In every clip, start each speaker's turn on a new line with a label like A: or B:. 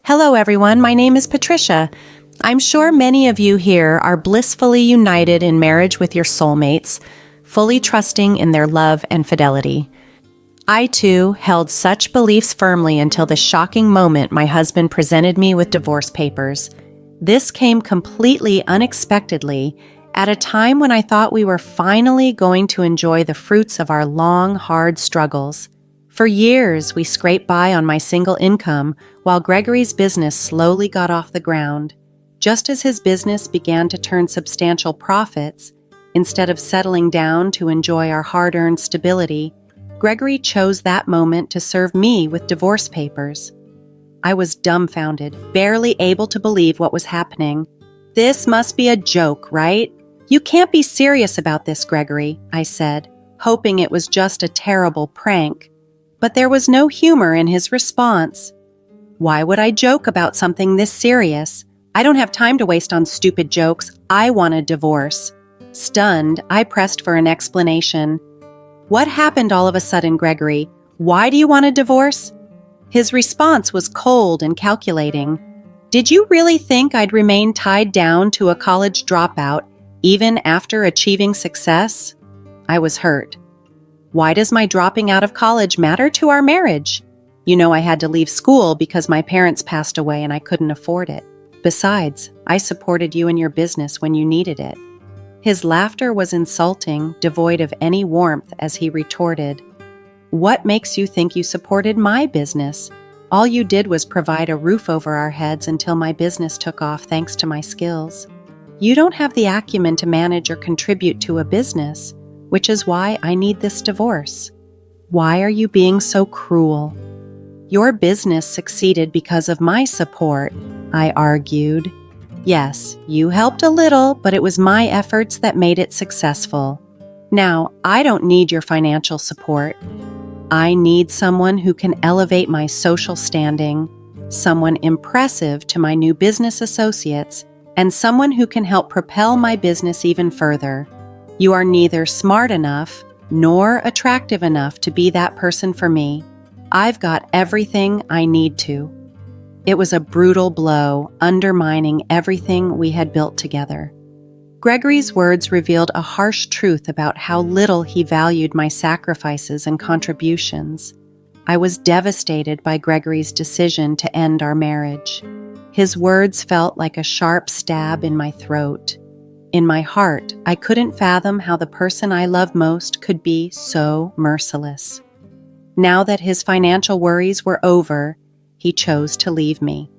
A: Hello everyone, my name is Patricia. I'm sure many of you here are blissfully united in marriage with your soulmates, fully trusting in their love and fidelity. I too held such beliefs firmly until the shocking moment my husband presented me with divorce papers. This came completely unexpectedly at a time when I thought we were finally going to enjoy the fruits of our long, hard struggles. For years, we scraped by on my single income while Gregory's business slowly got off the ground. Just as his business began to turn substantial profits, instead of settling down to enjoy our hard-earned stability, Gregory chose that moment to serve me with divorce papers. I was dumbfounded, barely able to believe what was happening. "This must be a joke, right? You can't be serious about this, Gregory," I said, hoping it was just a terrible prank. But there was no humor in his response. "Why would I joke about something this serious? I don't have time to waste on stupid jokes. I want a divorce." Stunned, I pressed for an explanation. "What happened all of a sudden, Gregory? Why do you want a divorce?" His response was cold and calculating. "Did you really think I'd remain tied down to a college dropout even after achieving success?" I was hurt. "Why does my dropping out of college matter to our marriage? You know I had to leave school because my parents passed away and I couldn't afford it. Besides, I supported you in your business when you needed it." His laughter was insulting, devoid of any warmth as he retorted, "What makes you think you supported my business? All you did was provide a roof over our heads until my business took off thanks to my skills. You don't have the acumen to manage or contribute to a business, which is why I need this divorce. Why are you being so cruel? Your business succeeded because of my support," I argued. "Yes, you helped a little, but it was my efforts that made it successful. Now, I don't need your financial support. I need someone who can elevate my social standing, someone impressive to my new business associates, and someone who can help propel my business even further. You are neither smart enough nor attractive enough to be that person for me. I've got everything I need to." It was a brutal blow, undermining everything we had built together. Gregory's words revealed a harsh truth about how little he valued my sacrifices and contributions. I was devastated by Gregory's decision to end our marriage. His words felt like a sharp stab in my throat. In my heart, I couldn't fathom how the person I love most could be so merciless. Now that his financial worries were over, he chose to leave me.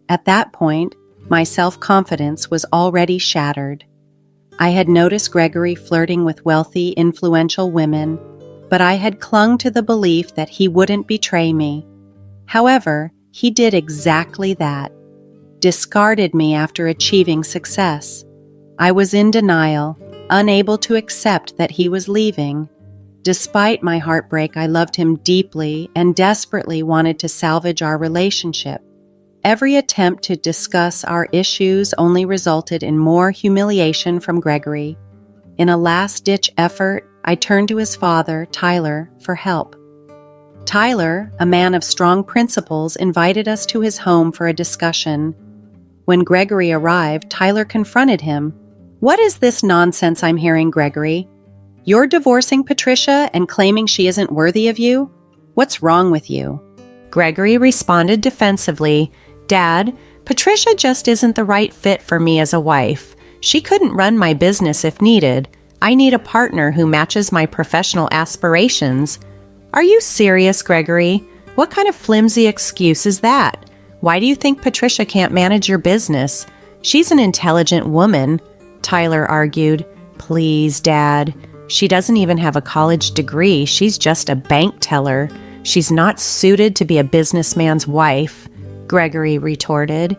A: At that point, my self-confidence was already shattered. I had noticed Gregory flirting with wealthy, influential women, but I had clung to the belief that he wouldn't betray me. However, he did exactly that. Discarded me after achieving success. I was in denial, unable to accept that he was leaving. Despite my heartbreak, I loved him deeply and desperately wanted to salvage our relationship. Every attempt to discuss our issues only resulted in more humiliation from Gregory. In a last-ditch effort, I turned to his father, Tyler, for help. Tyler, a man of strong principles, invited us to his home for a discussion. When Gregory arrived, Tyler confronted him. "What is this nonsense I'm hearing, Gregory? You're divorcing Patricia and claiming she isn't worthy of you? What's wrong with you?" Gregory responded defensively, "Dad, Patricia just isn't the right fit for me as a wife. She couldn't run my business if needed. I need a partner who matches my professional aspirations." "Are you serious, Gregory? What kind of flimsy excuse is that? Why do you think Patricia can't manage your business? She's an intelligent woman," Tyler argued. "Please, Dad. She doesn't even have a college degree. She's just a bank teller. She's not suited to be a businessman's wife," Gregory retorted.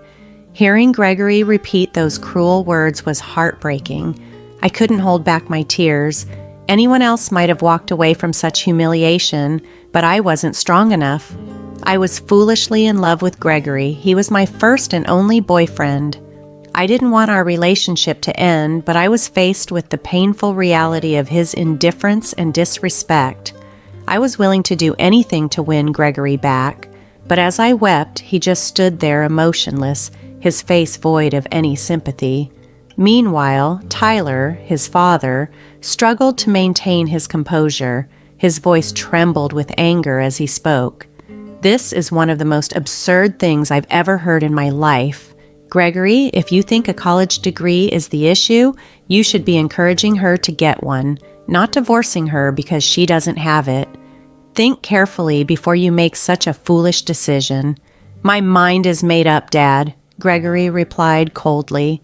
A: Hearing Gregory repeat those cruel words was heartbreaking. I couldn't hold back my tears. Anyone else might have walked away from such humiliation, but I wasn't strong enough. I was foolishly in love with Gregory. He was my first and only boyfriend. I didn't want our relationship to end, but I was faced with the painful reality of his indifference and disrespect. I was willing to do anything to win Gregory back, But as I wept, he just stood there emotionless, his face void of any sympathy. Meanwhile, Tyler, his father, struggled to maintain his composure. His voice trembled with anger as he spoke. "This is one of the most absurd things I've ever heard in my life. Gregory, if you think a college degree is the issue, you should be encouraging her to get one, not divorcing her because she doesn't have it. Think carefully before you make such a foolish decision." "My mind is made up, Dad," Gregory replied coldly.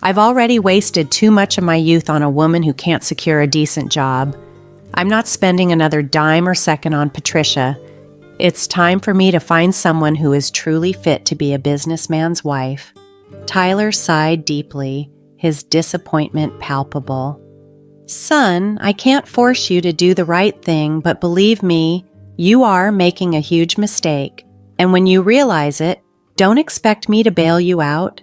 A: "I've already wasted too much of my youth on a woman who can't secure a decent job. I'm not spending another dime or second on Patricia. It's time for me to find someone who is truly fit to be a businessman's wife." Tyler sighed deeply, his disappointment palpable. "Son, I can't force you to do the right thing, but believe me, you are making a huge mistake. And when you realize it, don't expect me to bail you out."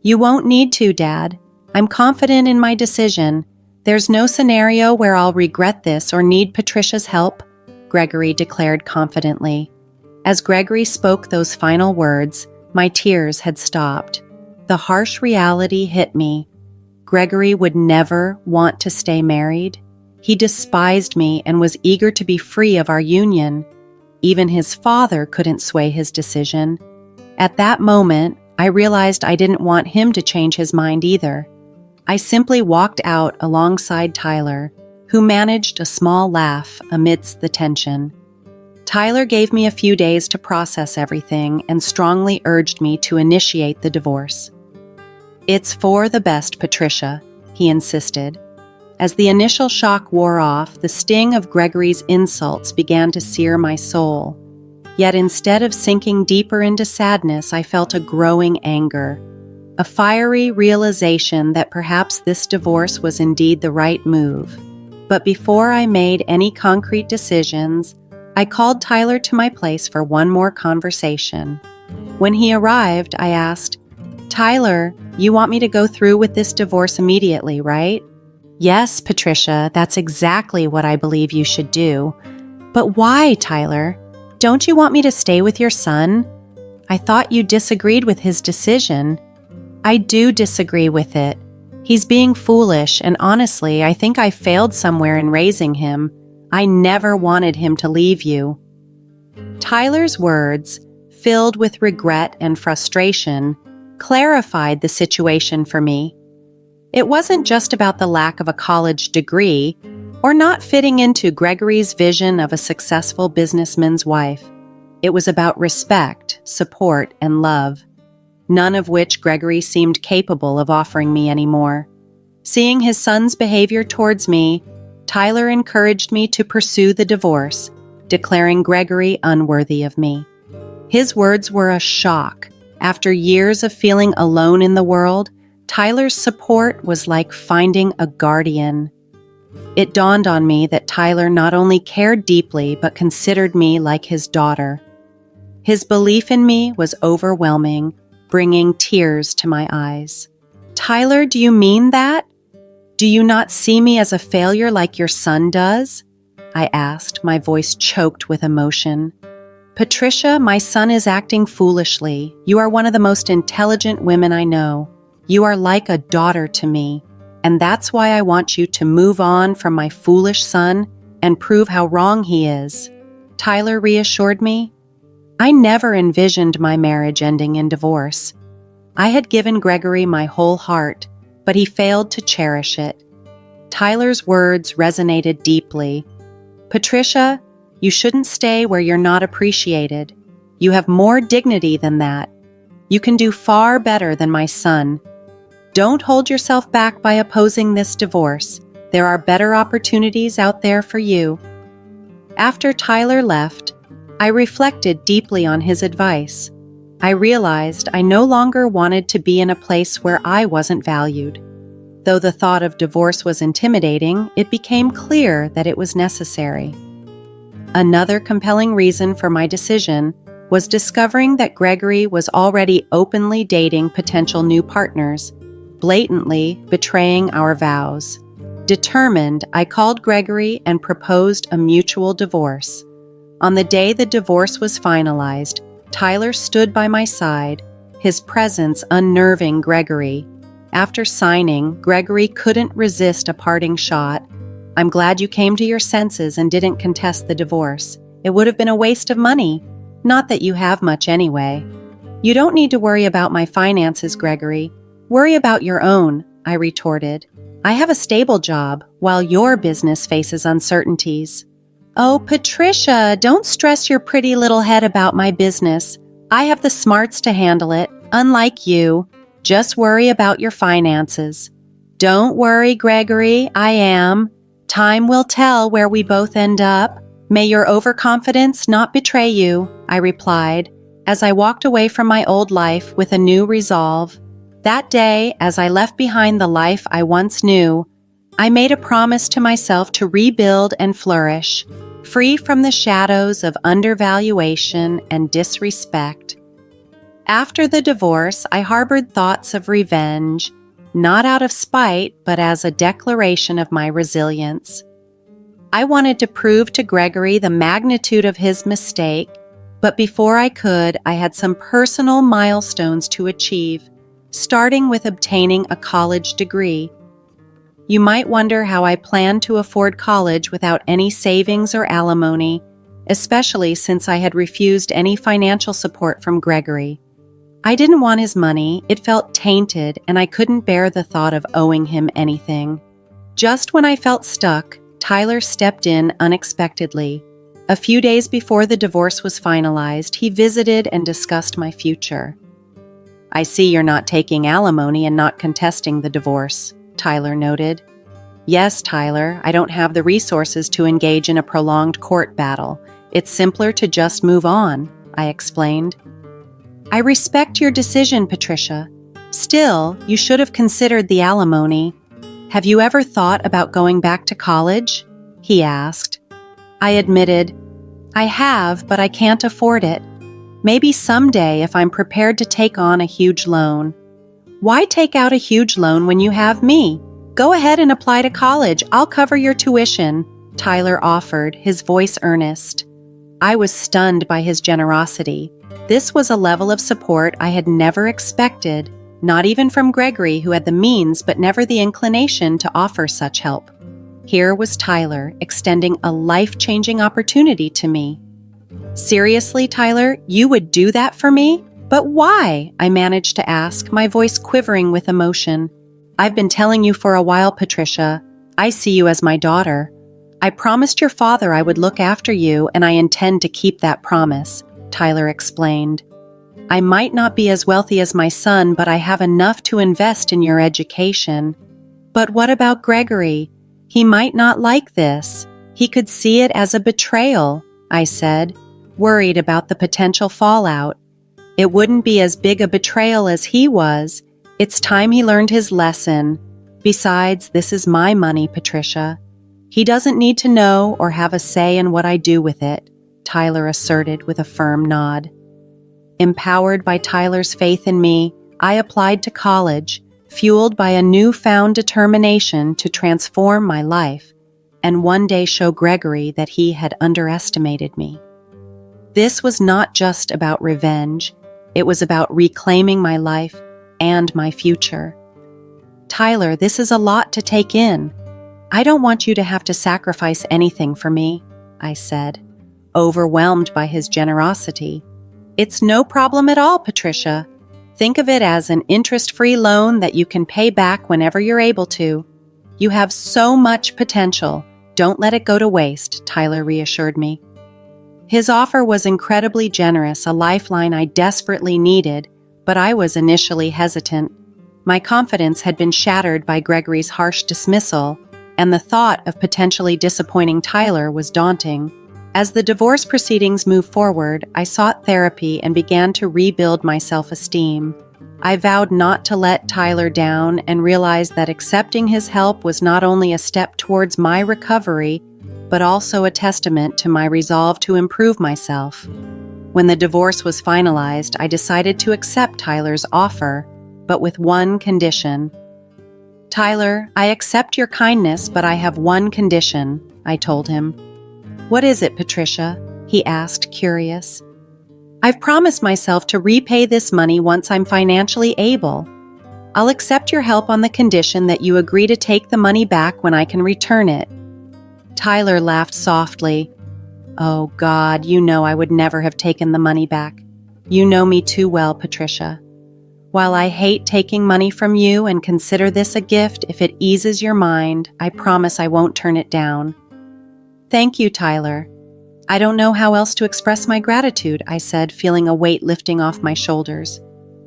A: "You won't need to, Dad. I'm confident in my decision. There's no scenario where I'll regret this or need Patricia's help," Gregory declared confidently. As Gregory spoke those final words, my tears had stopped. The harsh reality hit me. Gregory would never want to stay married. He despised me and was eager to be free of our union. Even his father couldn't sway his decision. At that moment, I realized I didn't want him to change his mind either. I simply walked out alongside Tyler, who managed a small laugh amidst the tension. Tyler gave me a few days to process everything and strongly urged me to initiate the divorce. "It's for the best, Patricia," he insisted. As the initial shock wore off, the sting of Gregory's insults began to sear my soul. Yet instead of sinking deeper into sadness, I felt a growing anger, a fiery realization that perhaps this divorce was indeed the right move. But before I made any concrete decisions, I called Tyler to my place for one more conversation. When he arrived, I asked, "Tyler, you want me to go through with this divorce immediately, right?" "Yes, Patricia, that's exactly what I believe you should do." "But why, Tyler? Don't you want me to stay with your son? I thought you disagreed with his decision." "I do disagree with it. He's being foolish, and honestly, I think I failed somewhere in raising him. I never wanted him to leave you." Tyler's words, filled with regret and frustration, clarified the situation for me. It wasn't just about the lack of a college degree or not fitting into Gregory's vision of a successful businessman's wife. It was about respect, support, and love, none of which Gregory seemed capable of offering me anymore. Seeing his son's behavior towards me, Tyler encouraged me to pursue the divorce, declaring Gregory unworthy of me. His words were a shock. After years of feeling alone in the world, Tyler's support was like finding a guardian. It dawned on me that Tyler not only cared deeply but considered me like his daughter. His belief in me was overwhelming, bringing tears to my eyes. "Tyler, do you mean that? Do you not see me as a failure like your son does?" I asked, my voice choked with emotion. "Patricia, my son is acting foolishly. You are one of the most intelligent women I know. You are like a daughter to me, and that's why I want you to move on from my foolish son and prove how wrong he is," Tyler reassured me. I never envisioned my marriage ending in divorce. I had given Gregory my whole heart, but he failed to cherish it. Tyler's words resonated deeply. "Patricia, you shouldn't stay where you're not appreciated. You have more dignity than that. You can do far better than my son. Don't hold yourself back by opposing this divorce. There are better opportunities out there for you." After Tyler left, I reflected deeply on his advice. I realized I no longer wanted to be in a place where I wasn't valued. Though the thought of divorce was intimidating, it became clear that it was necessary. Another compelling reason for my decision was discovering that Gregory was already openly dating potential new partners, blatantly betraying our vows. Determined, I called Gregory and proposed a mutual divorce. On the day the divorce was finalized, Tyler stood by my side, his presence unnerving Gregory. After signing, Gregory couldn't resist a parting shot. "I'm glad you came to your senses and didn't contest the divorce. It would have been a waste of money. Not that you have much anyway." "You don't need to worry about my finances, Gregory. Worry about your own," I retorted. "I have a stable job, while your business faces uncertainties." "Oh, Patricia, don't stress your pretty little head about my business. I have the smarts to handle it, unlike you. Just worry about your finances." "Don't worry, Gregory, I am. Time will tell where we both end up. May your overconfidence not betray you," I replied, as I walked away from my old life with a new resolve. That day, as I left behind the life I once knew, I made a promise to myself to rebuild and flourish, free from the shadows of undervaluation and disrespect. After the divorce, I harbored thoughts of revenge, not out of spite, but as a declaration of my resilience. I wanted to prove to Gregory the magnitude of his mistake, but before I could, I had some personal milestones to achieve, starting with obtaining a college degree. You might wonder how I planned to afford college without any savings or alimony, especially since I had refused any financial support from Gregory. I didn't want his money, it felt tainted, and I couldn't bear the thought of owing him anything. Just when I felt stuck, Tyler stepped in unexpectedly. A few days before the divorce was finalized, he visited and discussed my future. "I see you're not taking alimony and not contesting the divorce," Tyler noted. "Yes, Tyler, I don't have the resources to engage in a prolonged court battle. It's simpler to just move on," I explained. "I respect your decision, Patricia. Still, you should have considered the alimony. Have you ever thought about going back to college?" he asked. I admitted, "I have, but I can't afford it. Maybe someday if I'm prepared to take on a huge loan." "Why take out a huge loan when you have me? Go ahead and apply to college. I'll cover your tuition," Tyler offered, his voice earnest. I was stunned by his generosity. This was a level of support I had never expected, not even from Gregory, who had the means but never the inclination to offer such help. Here was Tyler extending a life-changing opportunity to me. "Seriously, Tyler, you would do that for me? But why?" I managed to ask, my voice quivering with emotion. "I've been telling you for a while, Patricia. I see you as my daughter. I promised your father I would look after you, and I intend to keep that promise," Tyler explained. "I might not be as wealthy as my son, but I have enough to invest in your education." "But what about Gregory? He might not like this. He could see it as a betrayal," I said, worried about the potential fallout. "It wouldn't be as big a betrayal as he was. It's time he learned his lesson. Besides, this is my money, Patricia. He doesn't need to know or have a say in what I do with it," Tyler asserted with a firm nod. Empowered by Tyler's faith in me, I applied to college, fueled by a newfound determination to transform my life and one day show Gregory that he had underestimated me. This was not just about revenge. It was about reclaiming my life and my future. "Tyler, this is a lot to take in. I don't want you to have to sacrifice anything for me," I said, overwhelmed by his generosity. "It's no problem at all, Patricia. Think of it as an interest-free loan that you can pay back whenever you're able to. You have so much potential. Don't let it go to waste," Tyler reassured me. His offer was incredibly generous, a lifeline I desperately needed, but I was initially hesitant. My confidence had been shattered by Gregory's harsh dismissal, and the thought of potentially disappointing Tyler was daunting. As the divorce proceedings moved forward, I sought therapy and began to rebuild my self-esteem. I vowed not to let Tyler down and realized that accepting his help was not only a step towards my recovery, but also a testament to my resolve to improve myself. When the divorce was finalized, I decided to accept Tyler's offer, but with one condition. "Tyler, I accept your kindness, but I have one condition," I told him. "What is it, Patricia?" he asked, curious. I've promised myself to repay this money once I'm financially able. I'll accept your help on the condition that you agree to take the money back when I can return it." Tyler laughed softly. "Oh God, you know I would never have taken the money back. You know me too well, Patricia. While I hate taking money from you and consider this a gift if it eases your mind, I promise I won't turn it down." "Thank you, Tyler. I don't know how else to express my gratitude," I said, feeling a weight lifting off my shoulders.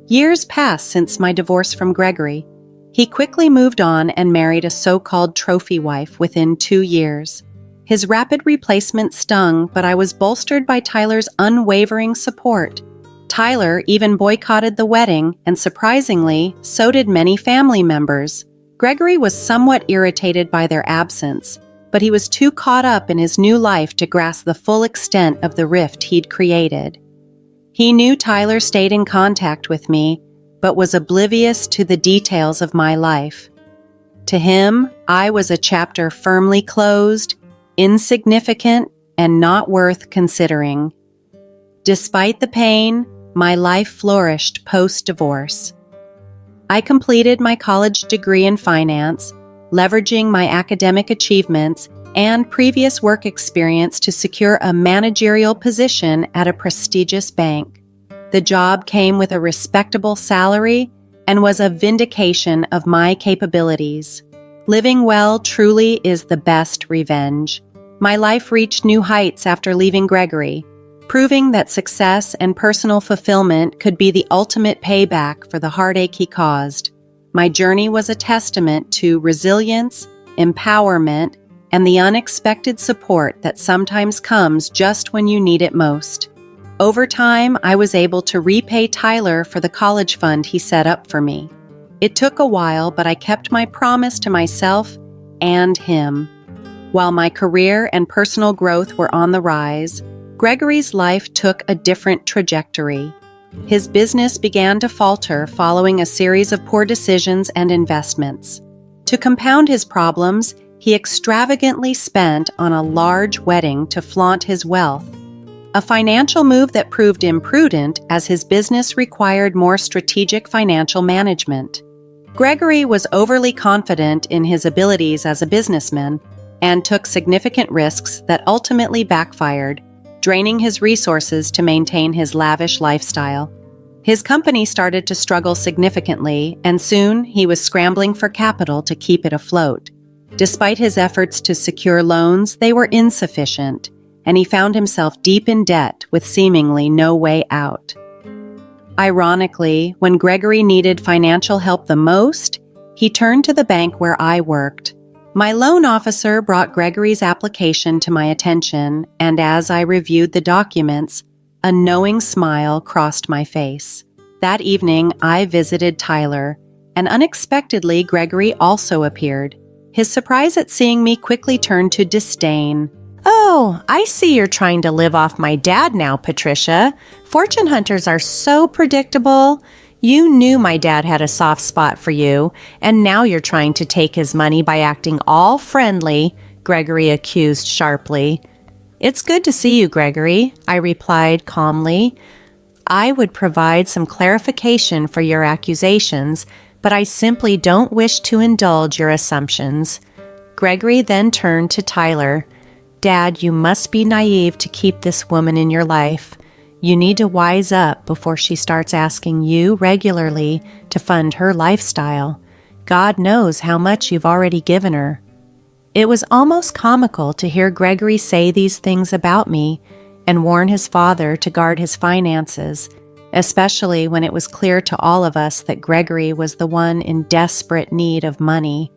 A: Years passed since my divorce from Gregory. He quickly moved on and married a so-called trophy wife within 2 years. His rapid replacement stung, but I was bolstered by Tyler's unwavering support. Tyler even boycotted the wedding, and surprisingly, so did many family members. Gregory was somewhat irritated by their absence, but he was too caught up in his new life to grasp the full extent of the rift he'd created. He knew Tyler stayed in contact with me, but was oblivious to the details of my life. To him, I was a chapter firmly closed, insignificant, and not worth considering. Despite the pain, my life flourished post-divorce. I completed my college degree in finance, leveraging my academic achievements and previous work experience to secure a managerial position at a prestigious bank. The job came with a respectable salary and was a vindication of my capabilities. Living well truly is the best revenge. My life reached new heights after leaving Gregory, proving that success and personal fulfillment could be the ultimate payback for the heartache he caused. My journey was a testament to resilience, empowerment, and the unexpected support that sometimes comes just when you need it most. Over time, I was able to repay Tyler for the college fund he set up for me. It took a while, but I kept my promise to myself and him. While my career and personal growth were on the rise, Gregory's life took a different trajectory. His business began to falter following a series of poor decisions and investments. To compound his problems, he extravagantly spent on a large wedding to flaunt his wealth, a financial move that proved imprudent as his business required more strategic financial management. Gregory was overly confident in his abilities as a businessman and took significant risks that ultimately backfired, draining his resources to maintain his lavish lifestyle. His company started to struggle significantly, and soon he was scrambling for capital to keep it afloat. Despite his efforts to secure loans, they were insufficient, and he found himself deep in debt with seemingly no way out. Ironically, when Gregory needed financial help the most, he turned to the bank where I worked. My loan officer brought Gregory's application to my attention, and as I reviewed the documents, a knowing smile crossed my face. That evening, I visited Tyler, and unexpectedly, Gregory also appeared. His surprise at seeing me quickly turned to disdain. "Oh, I see you're trying to live off my dad now, Patricia. Fortune hunters are so predictable. You knew my dad had a soft spot for you, and now you're trying to take his money by acting all friendly," Gregory accused sharply. "It's good to see you, Gregory," I replied calmly. "I would provide some clarification for your accusations, but I simply don't wish to indulge your assumptions." Gregory then turned to Tyler. "Dad, you must be naive to keep this woman in your life. You need to wise up before she starts asking you regularly to fund her lifestyle. God knows how much you've already given her." It was almost comical to hear Gregory say these things about me and warn his father to guard his finances, especially when it was clear to all of us that Gregory was the one in desperate need of money.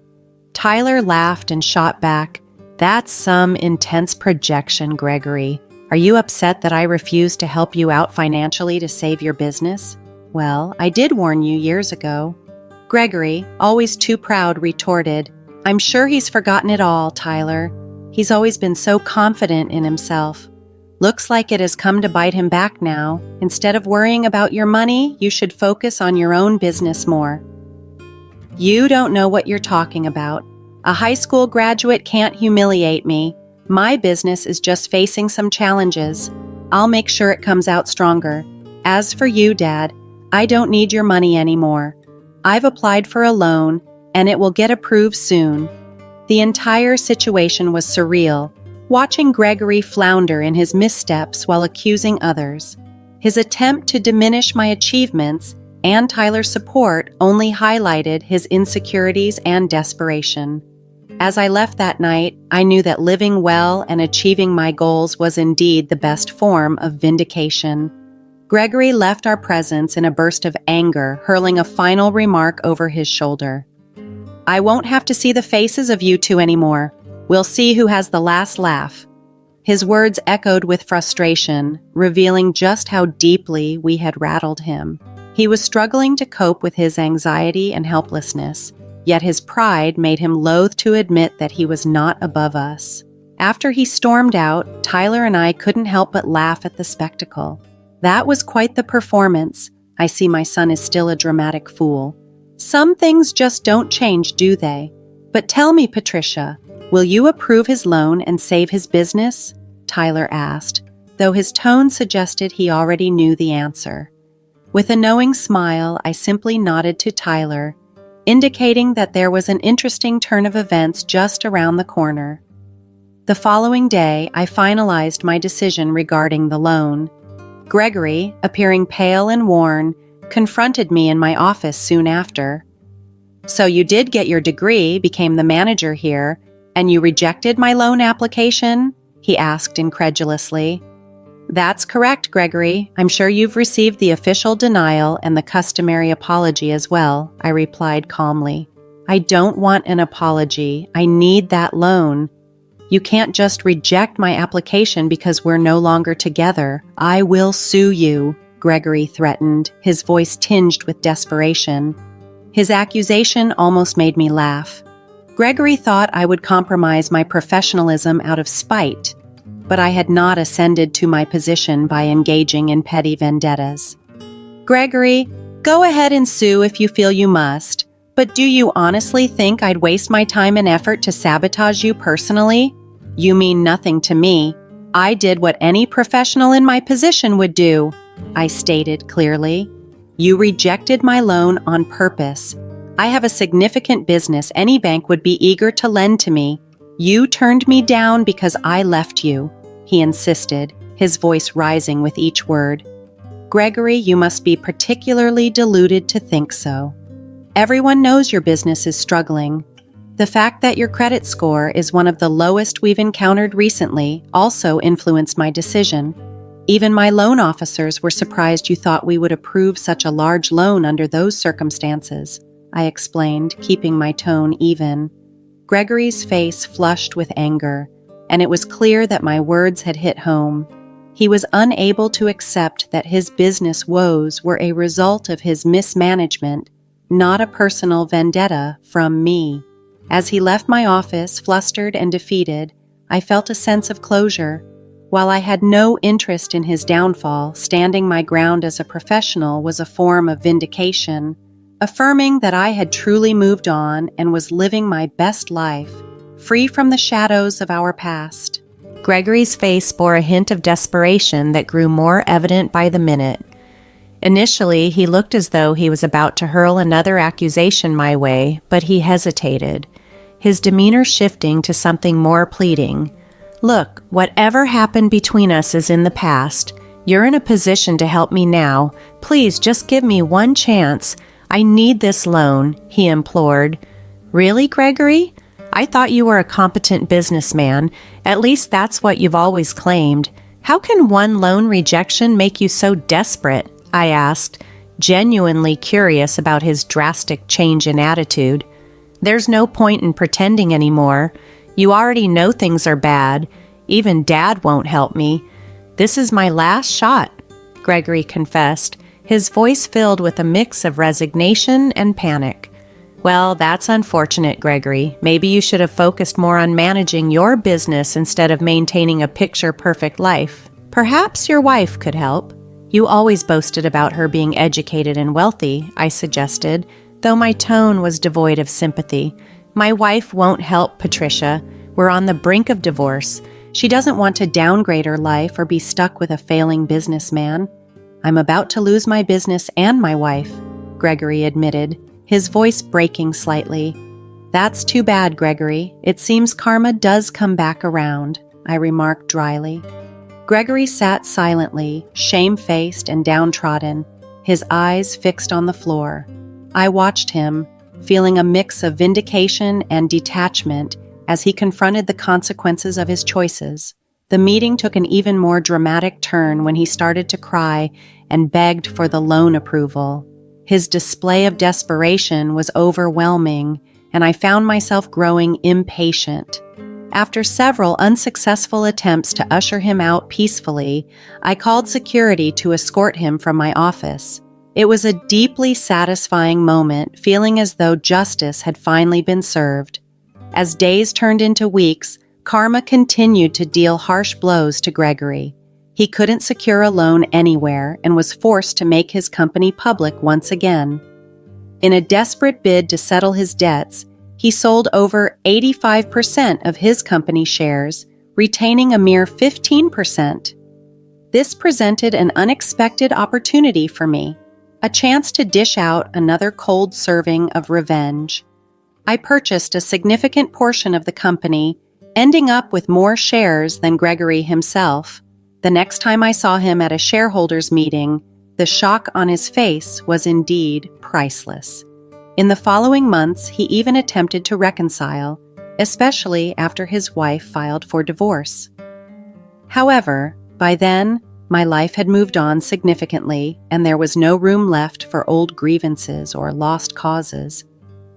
A: Tyler laughed and shot back, "That's some intense projection, Gregory. Are you upset that I refused to help you out financially to save your business? Well, I did warn you years ago." Gregory, always too proud, retorted, "I'm sure he's forgotten it all, Tyler. He's always been so confident in himself. Looks like it has come to bite him back now. Instead of worrying about your money, you should focus on your own business more." "You don't know what you're talking about. A high school graduate can't humiliate me. My business is just facing some challenges. I'll make sure it comes out stronger. As for you, Dad, I don't need your money anymore. I've applied for a loan, and it will get approved soon. The entire situation was surreal, watching Gregory flounder in his missteps while accusing others. His attempt to diminish my achievements and Tyler's support only highlighted his insecurities and desperation. As I left that night, I knew that living well and achieving my goals was indeed the best form of vindication. Gregory left our presence in a burst of anger, hurling a final remark over his shoulder. I won't have to see the faces of you two anymore. We'll see who has the last laugh. His words echoed with frustration, revealing just how deeply we had rattled him. He was struggling to cope with his anxiety and helplessness, yet his pride made him loath to admit that he was not above us. After he stormed out, Tyler and I couldn't help but laugh at the spectacle. That was quite the performance. I see my son is still a dramatic fool. Some things just don't change, do they? But tell me, Patricia, will you approve his loan and save his business? Tyler asked, though his tone suggested he already knew the answer. With a knowing smile, I simply nodded to Tyler, indicating that there was an interesting turn of events just around the corner. The following day, I finalized my decision regarding the loan. Gregory, appearing pale and worn, confronted me in my office soon after. So you did get your degree, became the manager here, and you rejected my loan application? He asked incredulously. That's correct, Gregory. I'm sure you've received the official denial and the customary apology as well, I replied calmly. I don't want an apology. I need that loan. You can't just reject my application because we're no longer together. I will sue you, Gregory threatened, his voice tinged with desperation. His accusation almost made me laugh. Gregory thought I would compromise my professionalism out of spite, but I had not ascended to my position by engaging in petty vendettas. Gregory, go ahead and sue if you feel you must, but do you honestly think I'd waste my time and effort to sabotage you personally? You mean nothing to me. I did what any professional in my position would do, I stated clearly. You rejected my loan on purpose. I have a significant business any bank would be eager to lend to me. You turned me down because I left you, he insisted, his voice rising with each word. Gregory, you must be particularly deluded to think so. Everyone knows your business is struggling. The fact that your credit score is one of the lowest we've encountered recently also influenced my decision. Even my loan officers were surprised you thought we would approve such a large loan under those circumstances, I explained, keeping my tone even. Gregory's face flushed with anger, and it was clear that my words had hit home. He was unable to accept that his business woes were a result of his mismanagement, not a personal vendetta from me. As he left my office, flustered and defeated, I felt a sense of closure. While I had no interest in his downfall, standing my ground as a professional was a form of vindication, affirming that I had truly moved on and was living my best life, free from the shadows of our past. Gregory's face bore a hint of desperation that grew more evident by the minute. Initially, he looked as though he was about to hurl another accusation my way, but he hesitated, his demeanor shifting to something more pleading. Look, whatever happened between us is in the past. You're in a position to help me now. Please just give me one chance. I need this loan, he implored. Really, Gregory? I thought you were a competent businessman. At least that's what you've always claimed. How can one loan rejection make you so desperate? I asked, genuinely curious about his drastic change in attitude. There's no point in pretending anymore. You already know things are bad. Even Dad won't help me. This is my last shot, Gregory confessed, his voice filled with a mix of resignation and panic. Well, that's unfortunate, Gregory. Maybe you should have focused more on managing your business instead of maintaining a picture-perfect life. Perhaps your wife could help. You always boasted about her being educated and wealthy, I suggested, though my tone was devoid of sympathy. My wife won't help, Patricia. We're on the brink of divorce. She doesn't want to downgrade her life or be stuck with a failing businessman. I'm about to lose my business and my wife, Gregory admitted, his voice breaking slightly. That's too bad, Gregory. It seems karma does come back around, I remarked dryly. Gregory sat silently, shame-faced and downtrodden, his eyes fixed on the floor. I watched him, feeling a mix of vindication and detachment as he confronted the consequences of his choices. The meeting took an even more dramatic turn when he started to cry and begged for the loan approval. His display of desperation was overwhelming, and I found myself growing impatient. After several unsuccessful attempts to usher him out peacefully, I called security to escort him from my office. It was a deeply satisfying moment, feeling as though justice had finally been served. As days turned into weeks, karma continued to deal harsh blows to Gregory. He couldn't secure a loan anywhere and was forced to make his company public once again. In a desperate bid to settle his debts, he sold over 85% of his company shares, retaining a mere 15%. This presented an unexpected opportunity for me, a chance to dish out another cold serving of revenge. I purchased a significant portion of the company, ending up with more shares than Gregory himself. The next time I saw him at a shareholders' meeting, the shock on his face was indeed priceless. In the following months, he even attempted to reconcile, especially after his wife filed for divorce. However, by then, my life had moved on significantly, and there was no room left for old grievances or lost causes.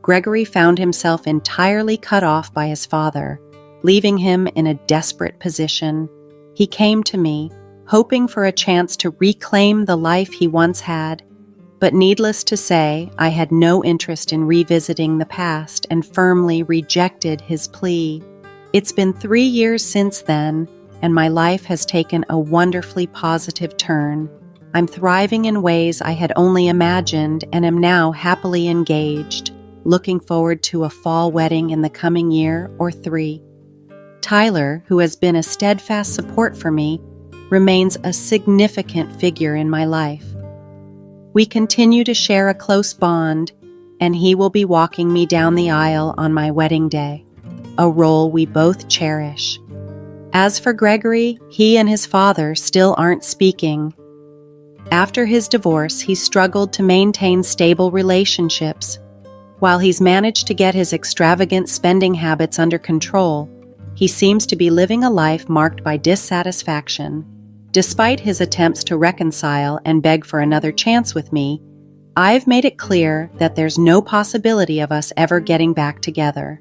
A: Gregory found himself entirely cut off by his father, leaving him in a desperate position. He came to me, hoping for a chance to reclaim the life he once had. But needless to say, I had no interest in revisiting the past and firmly rejected his plea. It's been 3 years since then, and my life has taken a wonderfully positive turn. I'm thriving in ways I had only imagined and am now happily engaged, looking forward to a fall wedding in the coming year or 3. Tyler, who has been a steadfast support for me, remains a significant figure in my life. We continue to share a close bond, and he will be walking me down the aisle on my wedding day, a role we both cherish. As for Gregory, he and his father still aren't speaking. After his divorce, he struggled to maintain stable relationships. While he's managed to get his extravagant spending habits under control, he seems to be living a life marked by dissatisfaction. Despite his attempts to reconcile and beg for another chance with me, I've made it clear that there's no possibility of us ever getting back together.